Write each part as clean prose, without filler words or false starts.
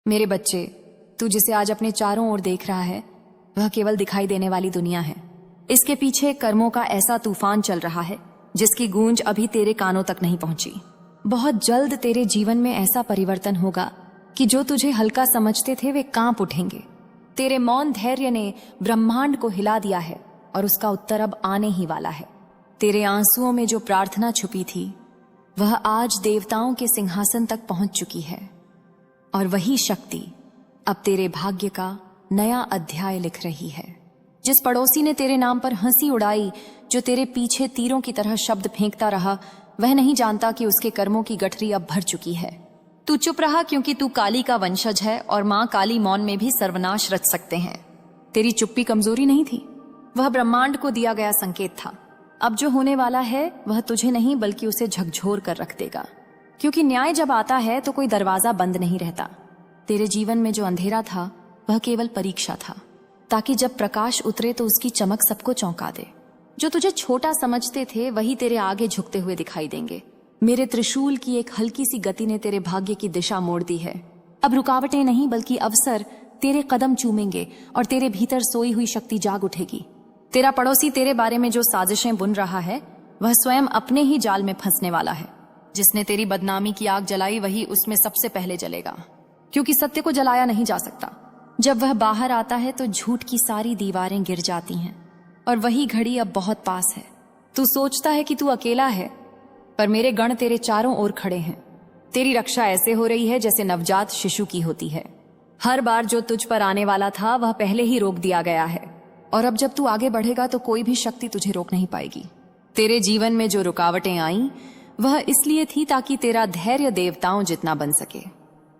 मेरे बच्चे, तू जिसे आज अपने चारों ओर देख रहा है वह केवल दिखाई देने वाली दुनिया है। इसके पीछे कर्मों का ऐसा तूफान चल रहा है जिसकी गूंज अभी तेरे कानों तक नहीं पहुंची। बहुत जल्द तेरे जीवन में ऐसा परिवर्तन होगा कि जो तुझे हल्का समझते थे वे कांप उठेंगे। तेरे मौन धैर्य ने ब्रह्मांड को हिला दिया है और उसका उत्तर अब आने ही वाला है। तेरे आंसुओं में जो प्रार्थना छुपी थी वह आज देवताओं के सिंहासन तक पहुंच चुकी है और वही शक्ति अब तेरे भाग्य का नया अध्याय लिख रही है। जिस पड़ोसी ने तेरे नाम पर हंसी उड़ाई, जो तेरे पीछे तीरों की तरह शब्द फेंकता रहा, वह नहीं जानता कि उसके कर्मों की गठरी अब भर चुकी है। तू चुप रहा क्योंकि तू काली का वंशज है और मां काली मौन में भी सर्वनाश रच सकते हैं। तेरी चुप्पी कमजोरी नहीं थी, वह ब्रह्मांड को दिया गया संकेत था। अब जो होने वाला है वह तुझे नहीं बल्कि उसे झकझोर कर रख देगा, क्योंकि न्याय जब आता है तो कोई दरवाजा बंद नहीं रहता। तेरे जीवन में जो अंधेरा था वह केवल परीक्षा था, ताकि जब प्रकाश उतरे तो उसकी चमक सबको चौंका दे। जो तुझे छोटा समझते थे वही तेरे आगे झुकते हुए दिखाई देंगे। मेरे त्रिशूल की एक हल्की सी गति ने तेरे भाग्य की दिशा मोड़ दी है। अब रुकावटें नहीं बल्कि अवसर तेरे कदम चूमेंगे और तेरे भीतर सोई हुई शक्ति जाग उठेगी। तेरा पड़ोसी तेरे बारे में जो साजिशें बुन रहा है वह स्वयं अपने ही जाल में फंसने वाला है। जिसने तेरी बदनामी की आग जलाई वही उसमें सबसे पहले जलेगा, क्योंकि सत्य को जलाया नहीं जा सकता। जब वह बाहर आता है तो झूठ की सारी दीवारें गिर जाती हैं और वही घड़ी अब बहुत पास है। तू सोचता है कि तू अकेला है, पर मेरे गण तेरे चारों ओर खड़े हैं। तेरी रक्षा ऐसे हो रही है जैसे नवजात शिशु की होती है। हर बार जो तुझ पर आने वाला था वह पहले ही रोक दिया गया है और अब जब तू आगे बढ़ेगा तो कोई भी शक्ति तुझे रोक नहीं पाएगी। तेरे जीवन में जो रुकावटें आईं वह इसलिए थी ताकि तेरा धैर्य देवताओं जितना बन सके।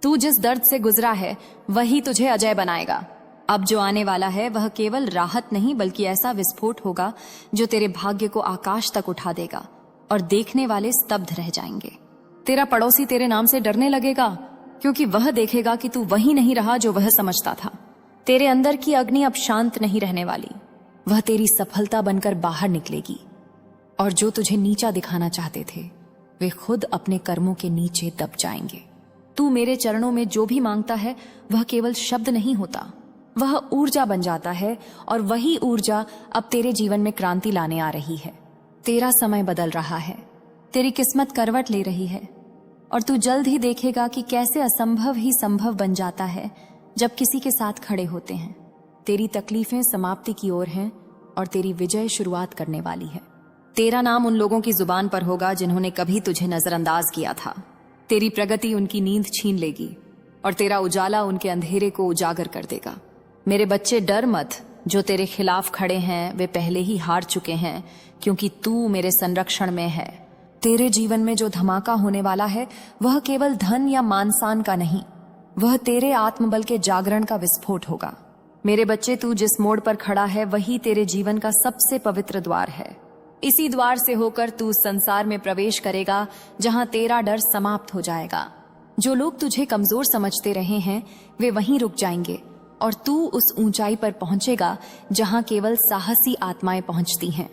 तू जिस दर्द से गुजरा है वही तुझे अजय बनाएगा। अब जो आने वाला है वह केवल राहत नहीं बल्कि ऐसा विस्फोट होगा जो तेरे भाग्य को आकाश तक उठा देगा और देखने वाले स्तब्ध रह जाएंगे। तेरा पड़ोसी तेरे नाम से डरने लगेगा, क्योंकि वह देखेगा कि तू वही नहीं रहा जो वह समझता था। तेरे अंदर की अग्नि अब शांत नहीं रहने वाली, वह तेरी सफलता बनकर बाहर निकलेगी और जो तुझे नीचा दिखाना चाहते थे वे खुद अपने कर्मों के नीचे दब जाएंगे। तू मेरे चरणों में जो भी मांगता है वह केवल शब्द नहीं होता, वह ऊर्जा बन जाता है और वही ऊर्जा अब तेरे जीवन में क्रांति लाने आ रही है। तेरा समय बदल रहा है, तेरी किस्मत करवट ले रही है और तू जल्द ही देखेगा कि कैसे असंभव ही संभव बन जाता है जब किसी के साथ खड़े होते हैं। तेरी तकलीफें समाप्ति की ओर हैं और तेरी विजय शुरुआत करने वाली है। तेरा नाम उन लोगों की जुबान पर होगा जिन्होंने कभी तुझे नजरअंदाज किया था। तेरी प्रगति उनकी नींद छीन लेगी और तेरा उजाला उनके अंधेरे को उजागर कर देगा। मेरे बच्चे, डर मत। जो तेरे खिलाफ खड़े हैं वे पहले ही हार चुके हैं, क्योंकि तू मेरे संरक्षण में है। तेरे जीवन में जो धमाका होने वाला है वह केवल धन या मानसान का नहीं, वह तेरे आत्मबल के जागरण का विस्फोट होगा। मेरे बच्चे, तू जिस मोड़ पर खड़ा है वही तेरे जीवन का सबसे पवित्र द्वार है। इसी द्वार से होकर तू संसार में प्रवेश करेगा जहां तेरा डर समाप्त हो जाएगा। जो लोग तुझे कमजोर समझते रहे हैं वे वहीं रुक जाएंगे और तू उस ऊंचाई पर पहुंचेगा जहां केवल साहसी आत्माएं पहुंचती हैं।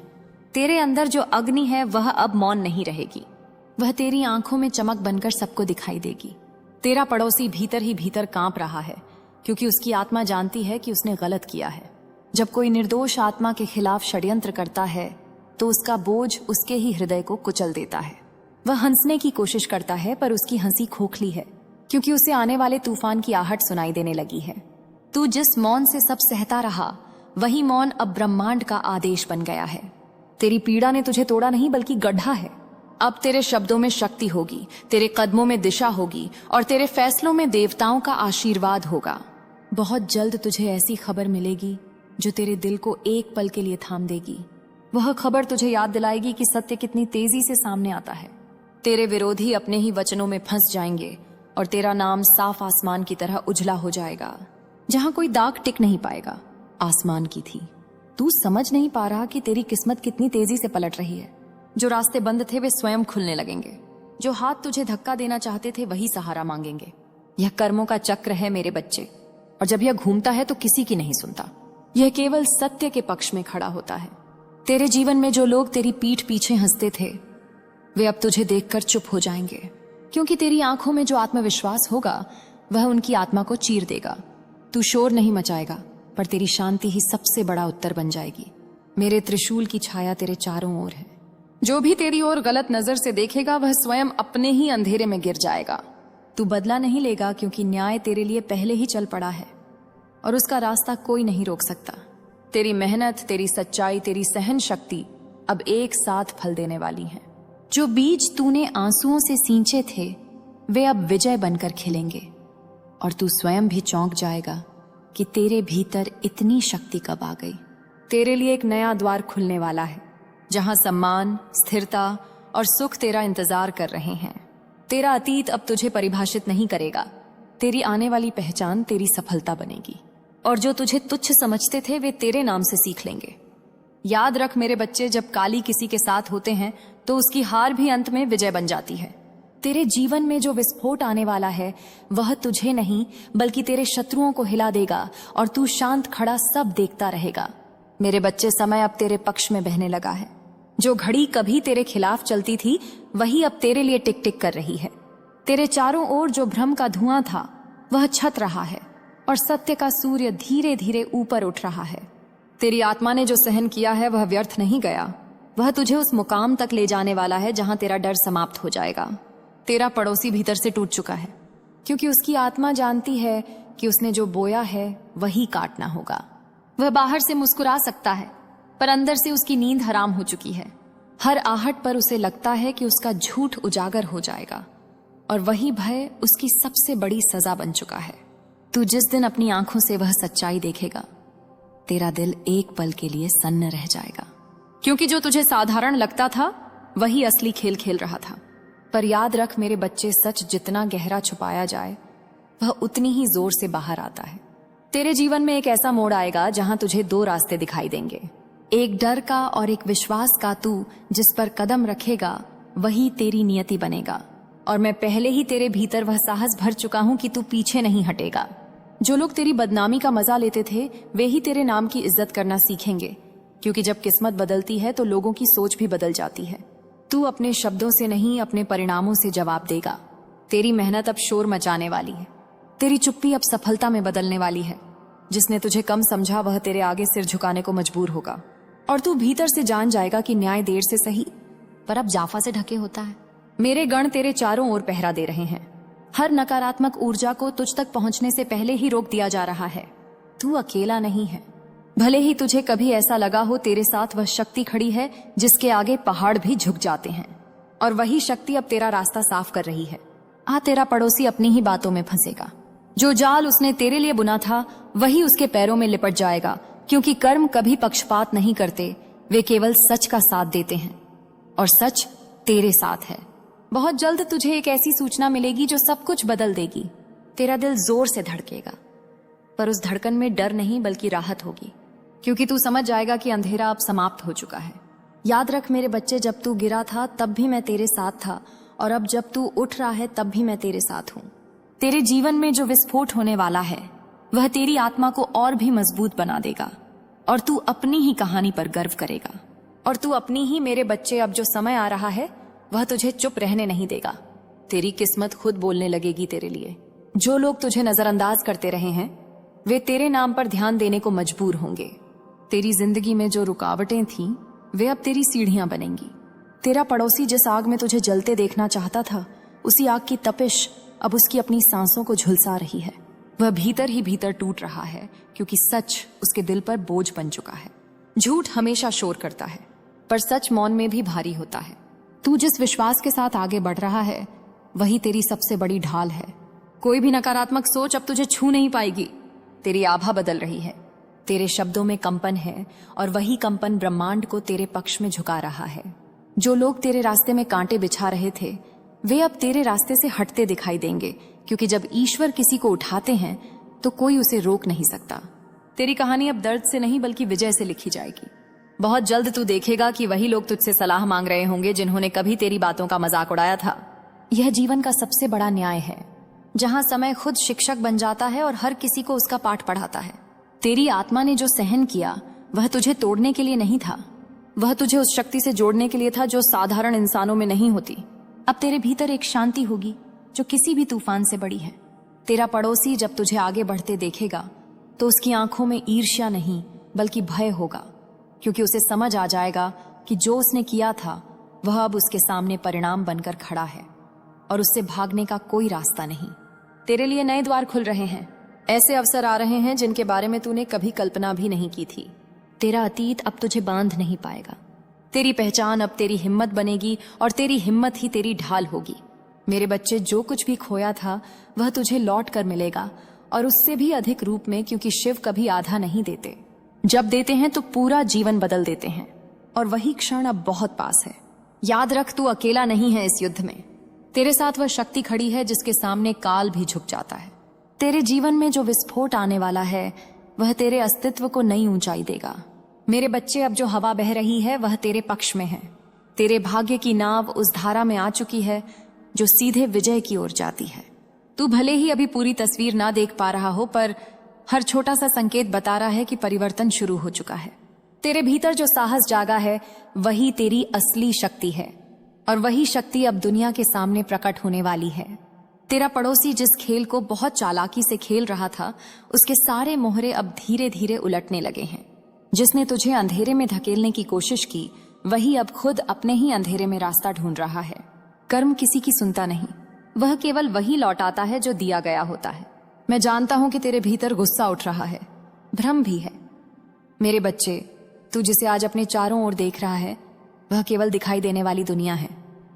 तेरे अंदर जो अग्नि है वह अब मौन नहीं रहेगी, वह तेरी आंखों में चमक बनकर सबको दिखाई देगी। तेरा पड़ोसी भीतर ही भीतर कांप रहा है, क्योंकि उसकी आत्मा जानती है कि उसने गलत किया है। जब कोई निर्दोष आत्मा के खिलाफ षड्यंत्र करता है तो उसका बोझ उसके ही हृदय को कुचल देता है। वह हंसने की कोशिश करता है पर उसकी हंसी खोखली है, क्योंकि उसे आने वाले तूफान की आहट सुनाई देने लगी है। तू जिस मौन से सब सहता रहा वही मौन अब ब्रह्मांड का आदेश बन गया है। तेरी पीड़ा ने तुझे तोड़ा नहीं बल्कि गढ़ा है। अब तेरे शब्दों में शक्ति होगी, तेरे कदमों में दिशा होगी और तेरे फैसलों में देवताओं का आशीर्वाद होगा। बहुत जल्द तुझे ऐसी खबर मिलेगी जो तेरे दिल को एक पल के लिए थाम देगी। वह खबर तुझे याद दिलाएगी कि सत्य कितनी तेजी से सामने आता है। तेरे विरोधी अपने ही वचनों में फंस जाएंगे और तेरा नाम साफ आसमान की तरह उजला हो जाएगा, जहां कोई दाग टिक नहीं पाएगा। आसमान की थी। तू समझ नहीं पा रहा कि तेरी किस्मत कितनी तेजी से पलट रही है। जो रास्ते बंद थे वे स्वयं खुलने लगेंगे। जो हाथ तुझे धक्का देना चाहते थे वही सहारा मांगेंगे। यह कर्मों का चक्र है मेरे बच्चे, और जब यह घूमता है तो किसी की नहीं सुनता। यह केवल सत्य के पक्ष में खड़ा होता है। तेरे जीवन में जो लोग तेरी पीठ पीछे हंसते थे वे अब तुझे देखकर चुप हो जाएंगे, क्योंकि तेरी आंखों में जो आत्मविश्वास होगा वह उनकी आत्मा को चीर देगा। तू शोर नहीं मचाएगा, पर तेरी शांति ही सबसे बड़ा उत्तर बन जाएगी। मेरे त्रिशूल की छाया तेरे चारों ओर है। जो भी तेरी ओर गलत नजर से देखेगा वह स्वयं अपने ही अंधेरे में गिर जाएगा। तू बदला नहीं लेगा, क्योंकि न्याय तेरे लिए पहले ही चल पड़ा है और उसका रास्ता कोई नहीं रोक सकता। तेरी मेहनत, तेरी सच्चाई, तेरी सहन शक्ति अब एक साथ फल देने वाली है। जो बीज तूने आंसुओं से सींचे थे वे अब विजय बनकर खिलेंगे, और तू स्वयं भी चौंक जाएगा कि तेरे भीतर इतनी शक्ति कब आ गई। तेरे लिए एक नया द्वार खुलने वाला है, जहां सम्मान, स्थिरता और सुख तेरा इंतजार कर रहे हैं। तेरा अतीत अब तुझे परिभाषित नहीं करेगा। तेरी आने वाली पहचान तेरी सफलता बनेगी, और जो तुझे तुच्छ समझते थे वे तेरे नाम से सीख लेंगे। याद रख मेरे बच्चे, जब काली किसी के साथ होते हैं तो उसकी हार भी अंत में विजय बन जाती है। तेरे जीवन में जो विस्फोट आने वाला है वह तुझे नहीं बल्कि तेरे शत्रुओं को हिला देगा, और तू शांत खड़ा सब देखता रहेगा। मेरे बच्चे, समय अब तेरे पक्ष में बहने लगा है। जो घड़ी कभी तेरे खिलाफ चलती थी वही अब तेरे लिए टिक टिक कर रही है। तेरे चारों ओर जो भ्रम का धुआं था वह छत रहा है, और सत्य का सूर्य धीरे धीरे ऊपर उठ रहा है। तेरी आत्मा ने जो सहन किया है वह व्यर्थ नहीं गया। वह तुझे उस मुकाम तक ले जाने वाला है जहां तेरा डर समाप्त हो जाएगा। तेरा पड़ोसी भीतर से टूट चुका है, क्योंकि उसकी आत्मा जानती है कि उसने जो बोया है वही काटना होगा। वह बाहर से मुस्कुरा सकता है, पर अंदर से उसकी नींद हराम हो चुकी है। हर आहट पर उसे लगता है कि उसका झूठ उजागर हो जाएगा, और वही भय उसकी सबसे बड़ी सजा बन चुका है। तू जिस दिन अपनी आंखों से वह सच्चाई देखेगा, तेरा दिल एक पल के लिए सन्न रह जाएगा, क्योंकि जो तुझे साधारण लगता था वही असली खेल खेल रहा था। पर याद रख मेरे बच्चे, सच जितना गहरा छुपाया जाए वह उतनी ही जोर से बाहर आता है। तेरे जीवन में एक ऐसा मोड़ आएगा जहां तुझे दो रास्ते दिखाई देंगे, एक डर का और एक विश्वास का। तू जिस पर कदम रखेगा वही तेरी नियति बनेगा, और मैं पहले ही तेरे भीतर वह साहस भर चुका हूं कि तू पीछे नहीं हटेगा। जो लोग तेरी बदनामी का मजा लेते थे वे ही तेरे नाम की इज्जत करना सीखेंगे, क्योंकि जब किस्मत बदलती है तो लोगों की सोच भी बदल जाती है। तू अपने शब्दों से नहीं, अपने परिणामों से जवाब देगा। तेरी मेहनत अब शोर मचाने वाली है। तेरी चुप्पी अब सफलता में बदलने वाली है। जिसने तुझे कम समझा वह तेरे आगे सिर झुकाने को मजबूर होगा, और तू भीतर से जान जाएगा कि न्याय देर से सही पर अब जाफा से ढके होता है। मेरे गण तेरे चारों ओर पहरा दे रहे हैं। हर नकारात्मक ऊर्जा को तुझ तक पहुंचने से पहले ही रोक दिया जा रहा है। तू अकेला नहीं है। भले ही तुझे कभी ऐसा लगा हो, तेरे साथ वह शक्ति खड़ी है जिसके आगे पहाड़ भी झुक जाते हैं, और वही शक्ति अब तेरा रास्ता साफ कर रही है। तेरा पड़ोसी अपनी ही बातों में फंसेगा। जो जाल उसने तेरे लिए बुना था वही उसके पैरों में लिपट जाएगा, क्योंकि कर्म कभी पक्षपात नहीं करते, वे केवल सच का साथ देते हैं, और सच तेरे साथ है। बहुत जल्द तुझे एक ऐसी सूचना मिलेगी जो सब कुछ बदल देगी। तेरा दिल जोर से धड़केगा, पर उस धड़कन में डर नहीं बल्कि राहत होगी, क्योंकि तू समझ जाएगा कि अंधेरा अब समाप्त हो चुका है। याद रख मेरे बच्चे, जब तू गिरा था तब भी मैं तेरे साथ था, और अब जब तू उठ रहा है तब भी मैं तेरे साथ हूं। तेरे जीवन में जो विस्फोट होने वाला है वह तेरी आत्मा को और भी मजबूत बना देगा, और तू अपनी ही कहानी पर गर्व करेगा। और तू अपनी ही, मेरे बच्चे, अब जो समय आ रहा है वह तुझे चुप रहने नहीं देगा। तेरी किस्मत खुद बोलने लगेगी तेरे लिए। जो लोग तुझे नजरअंदाज करते रहे हैं वे तेरे नाम पर ध्यान देने को मजबूर होंगे। तेरी जिंदगी में जो रुकावटें थीं वे अब तेरी सीढ़ियां बनेंगी। तेरा पड़ोसी जिस आग में तुझे जलते देखना चाहता था, उसी आग की तपिश अब उसकी अपनी सांसों को झुलसा रही है। वह भीतर ही भीतर टूट रहा है, क्योंकि सच उसके दिल पर बोझ बन चुका है। झूठ हमेशा शोर करता है, पर सच मौन में भी भारी होता है। तू जिस विश्वास के साथ आगे बढ़ रहा है वही तेरी सबसे बड़ी ढाल है। कोई भी नकारात्मक सोच अब तुझे छू नहीं पाएगी। तेरी आभा बदल रही है, तेरे शब्दों में कंपन है, और वही कंपन ब्रह्मांड को तेरे पक्ष में झुका रहा है। जो लोग तेरे रास्ते में कांटे बिछा रहे थे वे अब तेरे रास्ते से हटते दिखाई देंगे, क्योंकि जब ईश्वर किसी को उठाते हैं तो कोई उसे रोक नहीं सकता। तेरी कहानी अब दर्द से नहीं बल्कि विजय से लिखी जाएगी। बहुत जल्द तू देखेगा कि वही लोग तुझसे सलाह मांग रहे होंगे जिन्होंने कभी तेरी बातों का मजाक उड़ाया था। यह जीवन का सबसे बड़ा न्याय है, जहां समय खुद शिक्षक बन जाता है और हर किसी को उसका पाठ पढ़ाता है। तेरी आत्मा ने जो सहन किया वह तुझे तोड़ने के लिए नहीं था, वह तुझे उस शक्ति से जोड़ने के लिए था जो साधारण इंसानों में नहीं होती। अब तेरे भीतर एक शांति होगी जो किसी भी तूफान से बड़ी है। तेरा पड़ोसी जब तुझे आगे बढ़ते देखेगा तो उसकी आंखों में ईर्ष्या नहीं बल्कि भय होगा, क्योंकि उसे समझ आ जाएगा कि जो उसने किया था वह अब उसके सामने परिणाम बनकर खड़ा है और उससे भागने का कोई रास्ता नहीं। तेरे लिए नए द्वार खुल रहे हैं, ऐसे अवसर आ रहे हैं जिनके बारे में तूने कभी कल्पना भी नहीं की थी। तेरा अतीत अब तुझे बांध नहीं पाएगा। तेरी पहचान अब तेरी हिम्मत बनेगी और तेरी हिम्मत ही तेरी ढाल होगी। मेरे बच्चे, जो कुछ भी खोया था वह तुझे लौट कर मिलेगा, और उससे भी अधिक रूप में, क्योंकि शिव कभी आधा नहीं देते। जब देते हैं तो पूरा जीवन बदल देते हैं, और वही क्षण अब बहुत पास है। याद रख, तू अकेला नहीं है इस युद्ध में। तेरे साथ वह शक्ति खड़ी है जिसके सामने काल भी झुक जाता है। तेरे जीवन में जो विस्फोट आने वाला है वह तेरे अस्तित्व को नई ऊंचाई देगा। मेरे बच्चे, अब जो हवा बह रही है वह तेरे पक्ष में है। तेरे भाग्य की नाव उस धारा में आ चुकी है जो सीधे विजय की ओर जाती है। तू भले ही अभी पूरी तस्वीर ना देख पा रहा हो, पर हर छोटा सा संकेत बता रहा है कि परिवर्तन शुरू हो चुका है। तेरे भीतर जो साहस जागा है वही तेरी असली शक्ति है, और वही शक्ति अब दुनिया के सामने प्रकट होने वाली है। तेरा पड़ोसी जिस खेल को बहुत चालाकी से खेल रहा था, उसके सारे मोहरे अब धीरे धीरे उलटने लगे हैं। जिसने तुझे अंधेरे में धकेलने की कोशिश की, वही अब खुद अपने ही अंधेरे में रास्ता ढूंढ रहा है। कर्म किसी की सुनता नहीं, वह केवल वही लौटाता है जो दिया गया होता है। मैं जानता हूं कि तेरे भीतर गुस्सा उठ रहा है, भ्रम भी है। मेरे बच्चे, तू जिसे आज अपने चारों ओर देख रहा है वह केवल दिखाई देने वाली दुनिया है।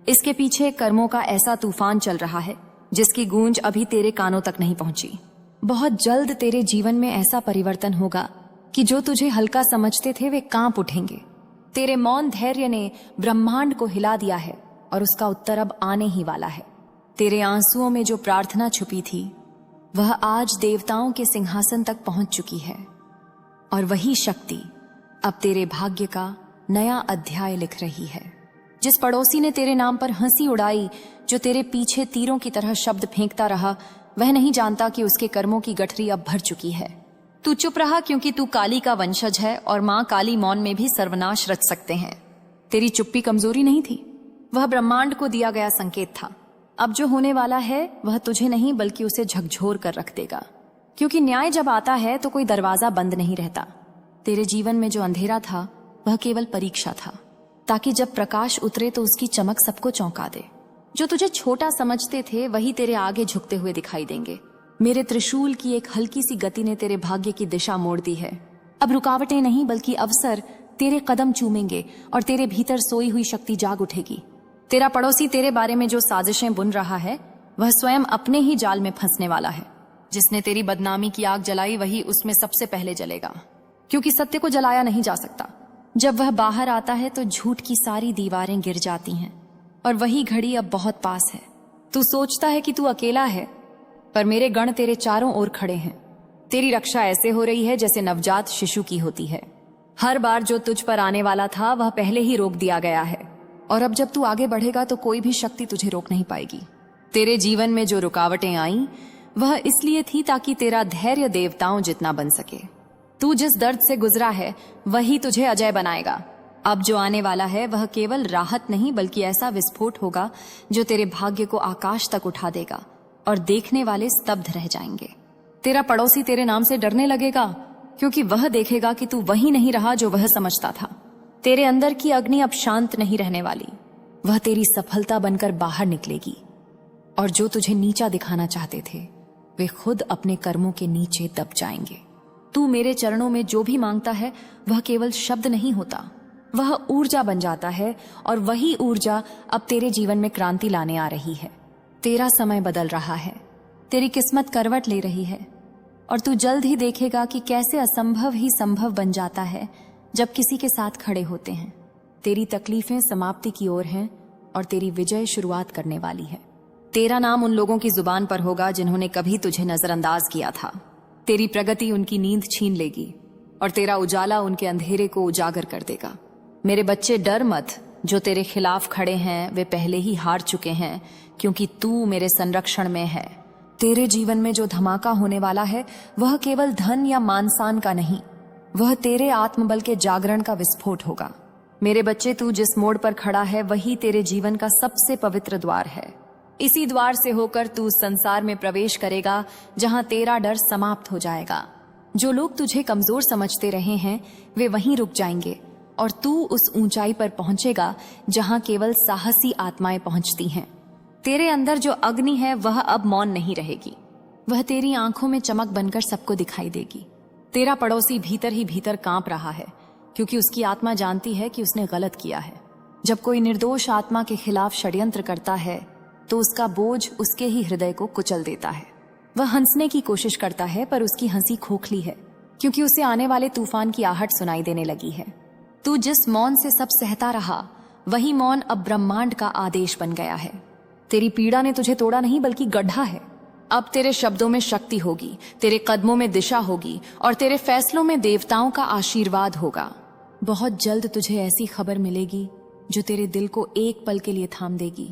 इसके पीछे कर्मों का ऐसा तूफान चल रहा है जिसकी गूंज अभी तेरे कानों तक नहीं पहुंची। बहुत जल्द तेरे जीवन में ऐसा परिवर्तन होगा कि जो तुझे हल्का समझते थे वे कांप उठेंगे। तेरे मौन धैर्य ने ब्रह्मांड को हिला दिया है, और उसका उत्तर अब आने ही वाला है। तेरे आंसुओं में जो प्रार्थना छुपी थी वह आज देवताओं के सिंहासन तक पहुंच चुकी है, और वही शक्ति अब तेरे भाग्य का नया अध्याय लिख रही है। जिस पड़ोसी ने तेरे नाम पर हंसी उड़ाई, जो तेरे पीछे तीरों की तरह शब्द फेंकता रहा, वह नहीं जानता कि उसके कर्मों की गठरी अब भर चुकी है। तू चुप रहा क्योंकि तू काली का वंशज है, और मां काली मौन में भी सर्वनाश रच सकते हैं। तेरी चुप्पी कमजोरी नहीं थी, वह ब्रह्मांड को दिया गया संकेत था। अब जो होने वाला है वह तुझे नहीं बल्कि उसे झकझोर कर रख देगा, क्योंकि न्याय जब आता है तो कोई दरवाजा बंद नहीं रहता। तेरे जीवन में जो अंधेरा था वह केवल परीक्षा था, ताकि जब प्रकाश उतरे तो उसकी चमक सबको चौंका दे। जो तुझे छोटा समझते थे वही तेरे आगे झुकते हुए दिखाई देंगे। मेरे त्रिशूल की एक हल्की सी गति ने तेरे भाग्य की दिशा मोड़ दी है। अब रुकावटें नहीं बल्कि अवसर तेरे कदम चूमेंगे, और तेरे भीतर सोई हुई शक्ति जाग उठेगी। तेरा पड़ोसी तेरे बारे में जो साजिशें बुन रहा है वह स्वयं अपने ही जाल में फंसने वाला है। जिसने तेरी बदनामी की आग जलाई वही उसमें सबसे पहले जलेगा, क्योंकि सत्य को जलाया नहीं जा सकता। जब वह बाहर आता है तो झूठ की सारी दीवारें गिर जाती हैं, और वही घड़ी अब बहुत पास है। तू सोचता है कि तू अकेला है, पर मेरे गण तेरे चारों ओर खड़े हैं। तेरी रक्षा ऐसे हो रही है जैसे नवजात शिशु की होती है। हर बार जो तुझ पर आने वाला था वह पहले ही रोक दिया गया है, और अब जब तू आगे बढ़ेगा तो कोई भी शक्ति तुझे रोक नहीं पाएगी। तेरे जीवन में जो रुकावटें आईं वह इसलिए थी ताकि तेरा धैर्य देवताओं जितना बन सके। तू जिस दर्द से गुजरा है वही तुझे अजय बनाएगा। अब जो आने वाला है वह केवल राहत नहीं बल्कि ऐसा विस्फोट होगा जो तेरे भाग्य को आकाश तक उठा देगा, और देखने वाले स्तब्ध रह जाएंगे। तेरा पड़ोसी तेरे नाम से डरने लगेगा, क्योंकि वह देखेगा कि तू वही नहीं रहा जो वह समझता था। तेरे अंदर की अग्नि अब शांत नहीं रहने वाली, वह तेरी सफलता बनकर बाहर निकलेगी, और जो तुझे नीचा दिखाना चाहते थे वे खुद अपने कर्मों के नीचे दब जाएंगे। तू मेरे चरणों में जो भी मांगता है वह केवल शब्द नहीं होता, वह ऊर्जा बन जाता है, और वही ऊर्जा अब तेरे जीवन में क्रांति लाने आ रही है। तेरा समय बदल रहा है, तेरी किस्मत करवट ले रही है, और तू जल्द ही देखेगा कि कैसे असंभव ही संभव बन जाता है जब किसी के साथ खड़े होते हैं। तेरी तकलीफें समाप्ति की ओर हैं, और तेरी विजय शुरुआत करने वाली है। तेरा नाम उन लोगों की जुबान पर होगा जिन्होंने कभी तुझे नजरअंदाज किया था। तेरी प्रगति उनकी नींद छीन लेगी, और तेरा उजाला उनके अंधेरे को उजागर कर देगा। मेरे बच्चे, डर मत। जो तेरे खिलाफ खड़े हैं वे पहले ही हार चुके हैं, क्योंकि तू मेरे संरक्षण में है। तेरे जीवन में जो धमाका होने वाला है वह केवल धन या मानसान का नहीं, वह तेरे आत्मबल के जागरण का विस्फोट होगा। मेरे बच्चे, तू जिस मोड़ पर खड़ा है वही तेरे जीवन का सबसे पवित्र द्वार है, इसी द्वार से होकर तू उस संसार में प्रवेश करेगा जहां तेरा डर समाप्त हो जाएगा। जो लोग तुझे कमजोर समझते रहे हैं वे वहीं रुक जाएंगे और तू उस ऊंचाई पर पहुंचेगा जहां केवल साहसी आत्माएं पहुंचती हैं। तेरे अंदर जो अग्नि है वह अब मौन नहीं रहेगी, वह तेरी आंखों में चमक बनकर सबको दिखाई देगी। तेरा पड़ोसी भीतर ही भीतर कांप रहा है क्योंकि उसकी आत्मा जानती है कि उसने गलत किया है। जब कोई निर्दोष आत्मा के खिलाफ षड्यंत्र करता है तो उसका बोझ उसके ही हृदय को कुचल देता है। वह हंसने की कोशिश करता है पर उसकी हंसी खोखली है क्योंकि उसे आने वाले तूफान की आहट सुनाई देने लगी है। तू जिस मौन से सब सहता रहा वही मौन अब ब्रह्मांड का आदेश बन गया है। तेरी पीड़ा ने तुझे तोड़ा नहीं बल्कि गढ़ा है। अब तेरे शब्दों में शक्ति होगी, तेरे कदमों में दिशा होगी और तेरे फैसलों में देवताओं का आशीर्वाद होगा। बहुत जल्द तुझे ऐसी खबर मिलेगी जो तेरे दिल को एक पल के लिए थाम देगी।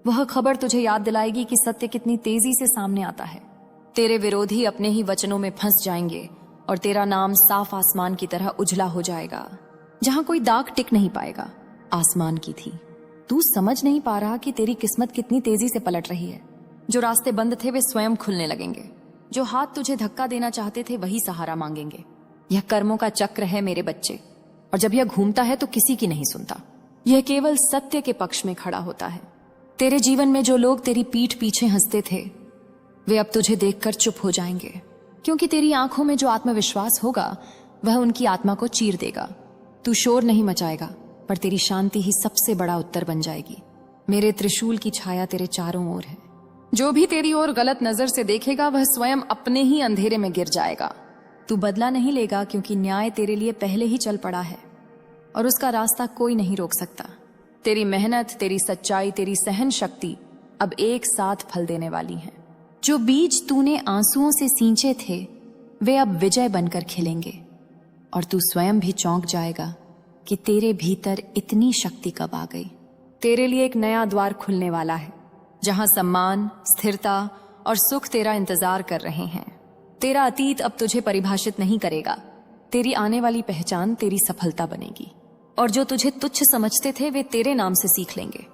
वह खबर तुझे याद दिलाएगी कि सत्य कितनी तेजी से सामने आता है। तेरे विरोधी अपने ही वचनों में फंस जाएंगे और तेरा नाम साफ आसमान की तरह उजला हो जाएगा जहां कोई दाग टिक नहीं पाएगा। आसमान की थी, तू समझ नहीं पा रहा कि तेरी किस्मत कितनी तेजी से पलट रही है। जो रास्ते बंद थे वे स्वयं खुलने लगेंगे। जो हाथ तुझे धक्का देना चाहते थे वही सहारा मांगेंगे। यह कर्मों का चक्र है मेरे बच्चे, और जब यह घूमता है तो किसी की नहीं सुनता। यह केवल सत्य के पक्ष में खड़ा होता है। तेरे जीवन में जो लोग तेरी पीठ पीछे हंसते थे वे अब तुझे देखकर चुप हो जाएंगे क्योंकि तेरी आंखों में जो आत्मविश्वास होगा वह उनकी आत्मा को चीर देगा। तू शोर नहीं मचाएगा पर तेरी शांति ही सबसे बड़ा उत्तर बन जाएगी। मेरे त्रिशूल की छाया तेरे चारों ओर है। जो भी तेरी ओर गलत नजर से देखेगा वह स्वयं अपने ही अंधेरे में गिर जाएगा। तू बदला नहीं लेगा क्योंकि न्याय तेरे लिए पहले ही चल पड़ा है और उसका रास्ता कोई नहीं रोक सकता। तेरी मेहनत, तेरी सच्चाई, तेरी सहन शक्ति अब एक साथ फल देने वाली हैं। जो बीज तूने आंसुओं से सींचे थे वे अब विजय बनकर खिलेंगे और तू स्वयं भी चौंक जाएगा कि तेरे भीतर इतनी शक्ति कब आ गई। तेरे लिए एक नया द्वार खुलने वाला है जहां सम्मान, स्थिरता और सुख तेरा इंतजार कर रहे हैं। तेरा अतीत अब तुझे परिभाषित नहीं करेगा। तेरी आने वाली पहचान तेरी सफलता बनेगी और जो तुझे तुच्छ समझते थे वे तेरे नाम से सीख लेंगे।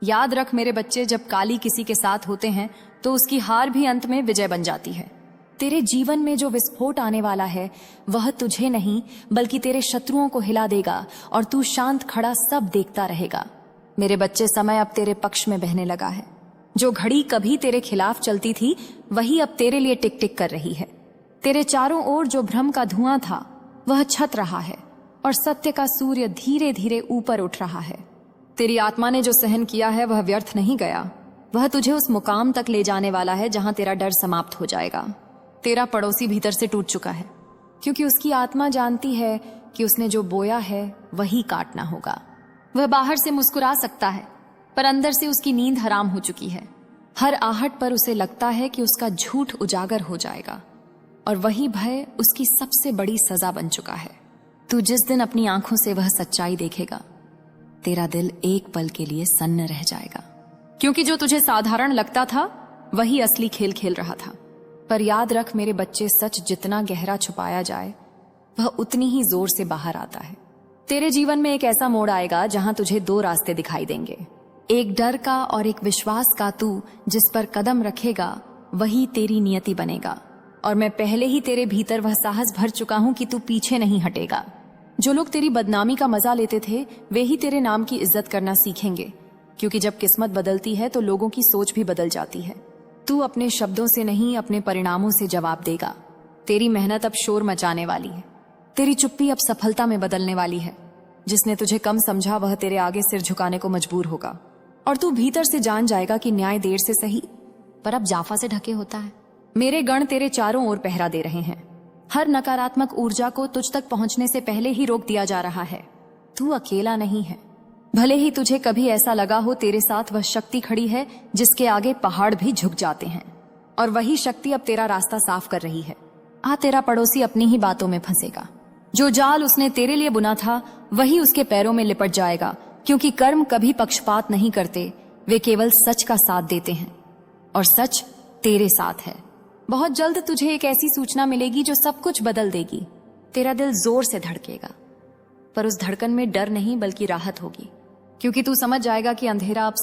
याद रख मेरे बच्चे, जब काली किसी के साथ होते हैं तो उसकी हार भी अंत में विजय बन जाती है। तेरे जीवन में जो विस्फोट आने वाला है वह तुझे नहीं बल्कि तेरे शत्रुओं को हिला देगा और तू शांत खड़ा सब देखता रहेगा। मेरे बच्चे, समय अब तेरे पक्ष में बहने लगा है। जो घड़ी कभी तेरे खिलाफ चलती थी वही अब तेरे लिए टिक टिक कर रही है। तेरे चारों ओर जो भ्रम का धुआं था वह छत रहा है और सत्य का सूर्य धीरे धीरे ऊपर उठ रहा है। तेरी आत्मा ने जो सहन किया है वह व्यर्थ नहीं गया। वह तुझे उस मुकाम तक ले जाने वाला है जहां तेरा डर समाप्त हो जाएगा। तेरा पड़ोसी भीतर से टूट चुका है क्योंकि उसकी आत्मा जानती है कि उसने जो बोया है वही काटना होगा। वह बाहर से मुस्कुरा सकता है पर अंदर से उसकी नींद हराम हो चुकी है। हर आहट पर उसे लगता है कि उसका झूठ उजागर हो जाएगा और वही भय उसकी सबसे बड़ी सजा बन चुका है। तू जिस दिन अपनी आंखों से वह सच्चाई देखेगा तेरा दिल एक पल के लिए सन्न रह जाएगा क्योंकि जो तुझे साधारण लगता था वही असली खेल खेल रहा था। पर याद रख मेरे बच्चे, सच जितना गहरा छुपाया जाए वह उतनी ही जोर से बाहर आता है। तेरे जीवन में एक ऐसा मोड़ आएगा जहां तुझे दो रास्ते दिखाई देंगे, एक डर का और एक विश्वास का। तू जिस पर कदम रखेगा वही तेरी नियति बनेगा और मैं पहले ही तेरे भीतर वह साहस भर चुका हूं कि तू पीछे नहीं हटेगा। जो लोग तेरी बदनामी का मजा लेते थे वे ही तेरे नाम की इज्जत करना सीखेंगे क्योंकि जब किस्मत बदलती है तो लोगों की सोच भी बदल जाती है। तू अपने शब्दों से नहीं अपने परिणामों से जवाब देगा। तेरी मेहनत अब शोर मचाने वाली है, तेरी चुप्पी अब सफलता में बदलने वाली है। जिसने तुझे कम समझा वह तेरे आगे सिर झुकाने को मजबूर होगा और तू भीतर से जान जाएगा कि न्याय देर से सही पर अब जाफा से ढके होता है। मेरे गण तेरे चारों ओर पहरा दे रहे हैं। हर नकारात्मक ऊर्जा को तुझ तक पहुंचने से पहले ही रोक दिया जा रहा है। तू अकेला नहीं है। भले ही तुझे कभी ऐसा लगा हो, तेरे साथ वह शक्ति खड़ी है जिसके आगे पहाड़ भी झुक जाते हैं और वही शक्ति अब तेरा रास्ता साफ कर रही है। तेरा पड़ोसी अपनी ही बातों में फंसेगा। जो जाल उसने तेरे लिए बुना था वही उसके पैरों में लिपट जाएगा क्योंकि कर्म कभी पक्षपात नहीं करते, वे केवल सच का साथ देते हैं और सच तेरे साथ है। बहुत जल्द तुझे एक ऐसी सूचना मिलेगी जो सब कुछ बदल देगी। तेरा दिल जोर से धड़केगा पर उस धड़कन में डर नहीं बल्कि राहत होगी क्योंकि तू समझ जाएगा कि अंधेरा अब